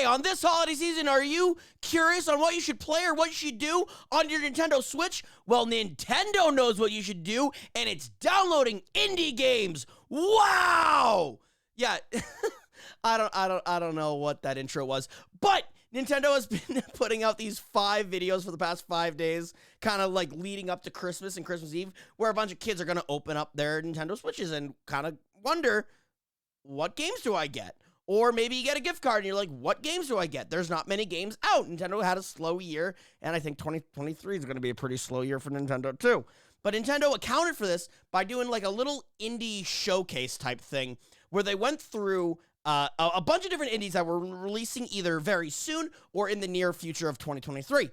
Okay, on this holiday season, are you curious on what you should play or what you should do on your Nintendo Switch? Well, Nintendo knows what you should do, and it's downloading indie games. Wow! Yeah, I don't know what that intro was, but Nintendo has been putting out these 5 videos for the past 5 days, kind of like leading up to Christmas and Christmas Eve, where a bunch of kids are going to open up their Nintendo Switches and kind of wonder, what games do I get? Or maybe you get a gift card and you're like, what games do I get? There's not many games out. Nintendo had a slow year, and I think 2023 is going to be a pretty slow year for Nintendo too. But Nintendo accounted for this by doing like a little indie showcase type thing where they went through a bunch of different indies that were releasing either very soon or in the near future of 2023.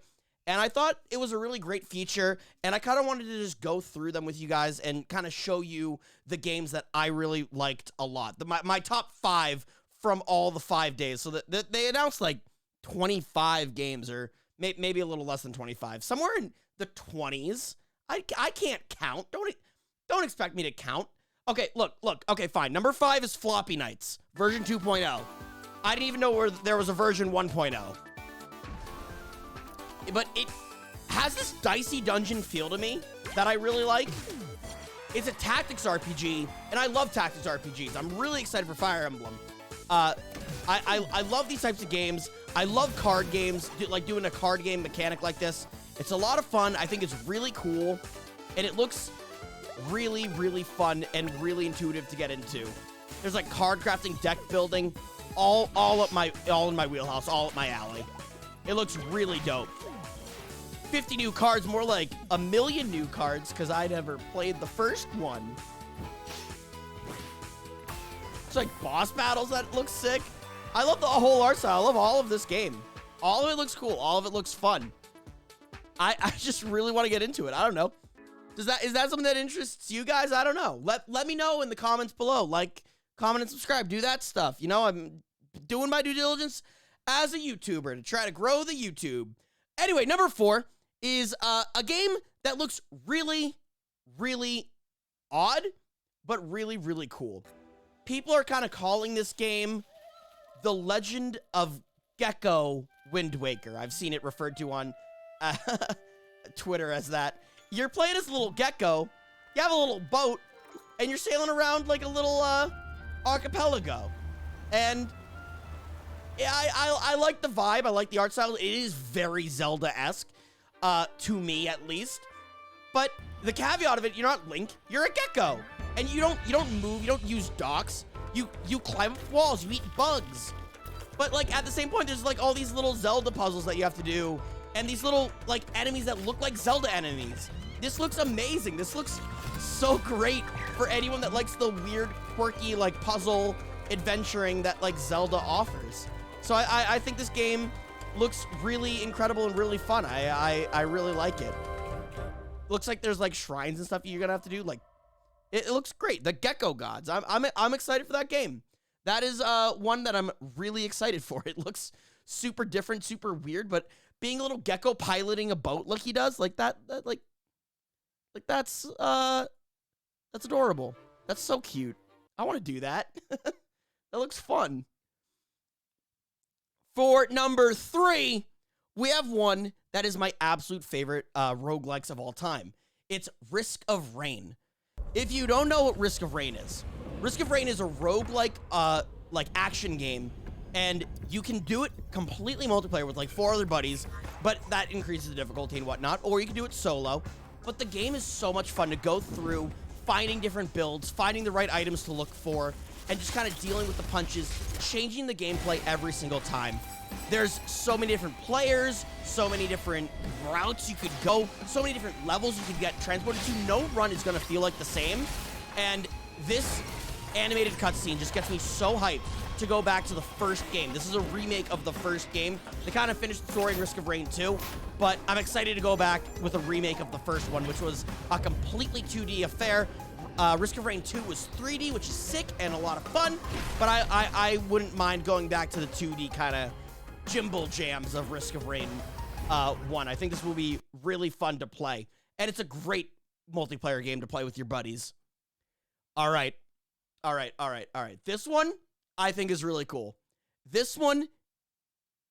And I thought it was a really great feature, and I kind of wanted to just go through them with you guys and kind of show you the games that I really liked a lot. My top 5 from all the 5 days. So that they announced like 25 games, or maybe a little less than 25, somewhere in the 20s. I can't count. Don't expect me to count. Okay, look. Okay, fine. Number 5 is Floppy Knights, version 2.0. I didn't even know there was a version 1.0. But it has this dicey dungeon feel to me that I really like. It's a tactics RPG, and I love tactics RPGs. I'm really excited for Fire Emblem. I love these types of games. I love card games, like doing a card game mechanic like this. It's a lot of fun. I think it's really cool, and it looks really, really fun and really intuitive to get into. There's like card crafting, deck building, all in my wheelhouse, all up my alley. It looks really dope. 50 new cards, more like a million new cards, because I never played the first one. It's like boss battles that look sick. I love the whole art style. I love all of this game. All of it looks cool. All of it looks fun. I just really want to get into it. I don't know. Is that something that interests you guys? I don't know. Let me know in the comments below. Like, comment, and subscribe. Do that stuff. You know, I'm doing my due diligence as a YouTuber to try to grow the YouTube. Anyway, number 4 is a game that looks really, really odd, but really, really cool. People are kind of calling this game The Legend of Gekko Wind Waker. I've seen it referred to on Twitter as that. You're playing as a little gecko, you have a little boat, and you're sailing around like a little archipelago. And yeah, I like the vibe. I like the art style. It is very Zelda-esque, to me at least. But the caveat of it, you're not Link, you're a gecko. And you don't move, you don't use docks. You climb up walls, you eat bugs. But like at the same point, there's like all these little Zelda puzzles that you have to do, and these little like enemies that look like Zelda enemies. This looks amazing. This looks so great for anyone that likes the weird, quirky, like puzzle adventuring that like Zelda offers. So I think this game looks really incredible and really fun. I really like it. Looks like there's like shrines and stuff you're gonna have to do. Like, it looks great. The Gekko Gods. I'm excited for that game. That is one that I'm really excited for. It looks super different, super weird, but being a little gecko piloting a boat like he does, like that's adorable. That's so cute. I want to do that. That looks fun. For number 3, we have one that is my absolute favorite roguelikes of all time. It's Risk of Rain. If you don't know what Risk of Rain is a roguelike like action game, and you can do it completely multiplayer with like 4 other buddies, but that increases the difficulty and whatnot, or you can do it solo. But the game is so much fun to go through, finding different builds, finding the right items to look for, and just kind of dealing with the punches, changing the gameplay every single time. There's so many different players, so many different routes you could go, so many different levels you could get transported to. No run is going to feel like the same, and this animated cutscene just gets me so hyped to go back to the first game. This is a remake of the first game. They kind of finished the story in Risk of Rain 2, but I'm excited to go back with a remake of the first one, which was a completely 2D affair. Risk of Rain 2 was 3D, which is sick and a lot of fun, but I wouldn't mind going back to the 2D kind of Jimble jams of Risk of Rain 1. I think this will be really fun to play, and it's a great multiplayer game to play with your buddies. All right. This one I think is really cool. This one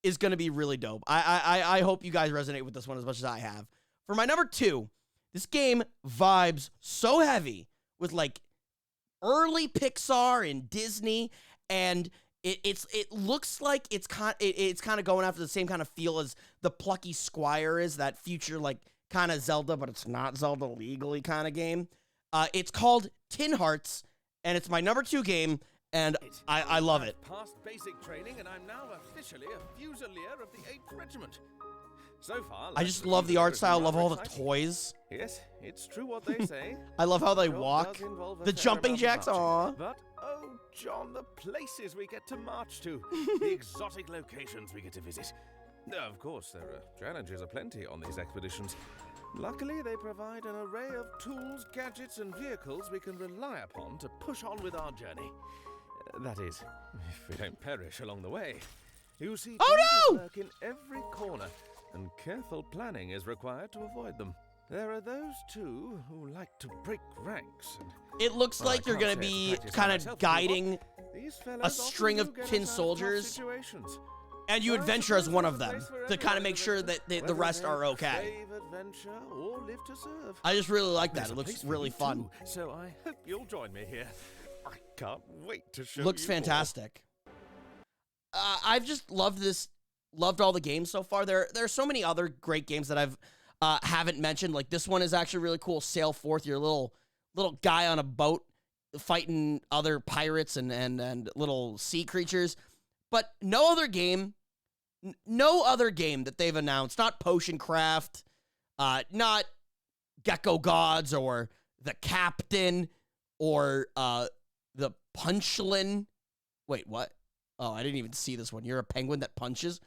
is going to be really dope. I hope you guys resonate with this one as much as I have. For my number 2, this game vibes so heavy with like early Pixar and Disney, and it looks like it's kind of going after the same kind of feel as the Plucky Squire is, that future like kind of Zelda, but it's not Zelda legally kind of game. It's called Tin Hearts, and it's my number 2 game, and I love it. Past basic training, and I'm now officially a Fusilier of the 8th Regiment. So far, I just love the art style, love all the toys. Yes, it's true what they say. I love how they walk. The jumping jacks, aw. But, oh, John, the places we get to march to. The exotic locations we get to visit. Of course, there are challenges aplenty on these expeditions. Luckily, they provide an array of tools, gadgets, and vehicles we can rely upon to push on with our journey. That is, if we don't perish along the way. You see, lurk in every corner, and careful planning is required to avoid them. There are those, too, who like to break ranks. And, it looks like you're going to be kind of guiding a string of tin soldiers, and you adventure as one of them to kind of make sure that the rest are okay. I just really like that. It looks really fun. So I hope you'll join me here. I can't wait to show you. Looks fantastic. I've just loved all the games so far. There are so many other great games that I've haven't mentioned. Like this one is actually really cool. Sail Forth, your little guy on a boat fighting other pirates and little sea creatures. But no other game that they've announced, not Potion Craft, not Gekko Gods or the Captain or the Punchlin. Wait, what? Oh, I didn't even see this one. You're a penguin that punches?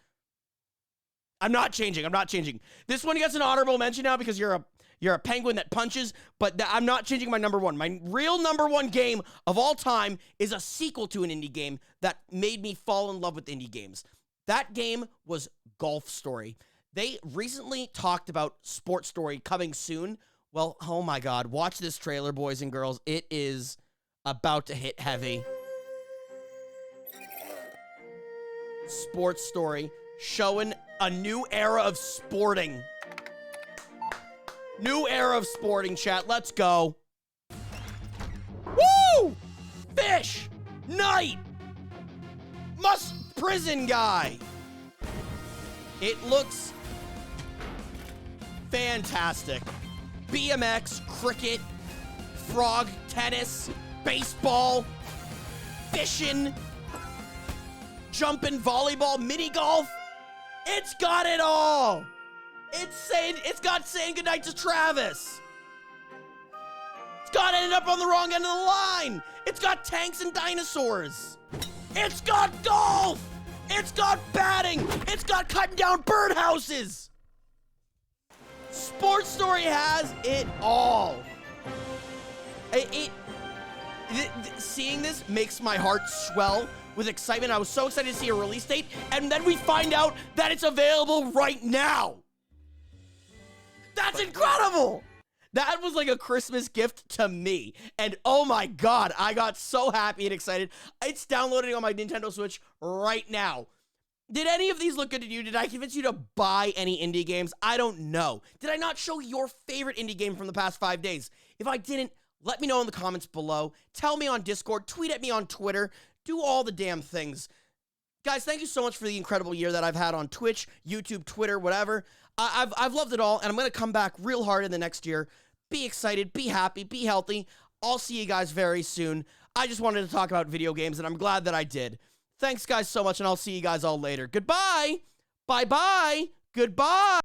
I'm not changing. This one gets an honorable mention now because you're a penguin that punches, but I'm not changing my number 1. My real number 1 game of all time is a sequel to an indie game that made me fall in love with indie games. That game was Golf Story. They recently talked about Sports Story coming soon. Well, oh my God. Watch this trailer, boys and girls. It is about to hit heavy. Sports Story showing a new era of sporting. New era of sporting, chat. Let's go. Woo! Fish! Knight! Prison guy! It looks fantastic. BMX, cricket, frog, tennis, baseball, fishing, jumping, volleyball, mini golf. It's got it all. It's got saying goodnight to Travis. It's got ended up on the wrong end of the line. It's got tanks and dinosaurs. It's got golf. It's got batting. It's got cutting down birdhouses. Sports Story has it all. Seeing this makes my heart swell with excitement. I was so excited to see a release date, and then we find out that it's available right now. That's incredible. That was like a Christmas gift to me. And oh my God, I got so happy and excited. It's downloading on my Nintendo Switch right now. Did any of these look good to you? Did I convince you to buy any indie games? I don't know. Did I not show your favorite indie game from the past 5 days? If I didn't, let me know in the comments below. Tell me on Discord. Tweet at me on Twitter. Do all the damn things. Guys, thank you so much for the incredible year that I've had on Twitch, YouTube, Twitter, whatever. I've loved it all, and I'm going to come back real hard in the next year. Be excited, be happy, be healthy. I'll see you guys very soon. I just wanted to talk about video games, and I'm glad that I did. Thanks, guys, so much, and I'll see you guys all later. Goodbye. Bye-bye. Goodbye.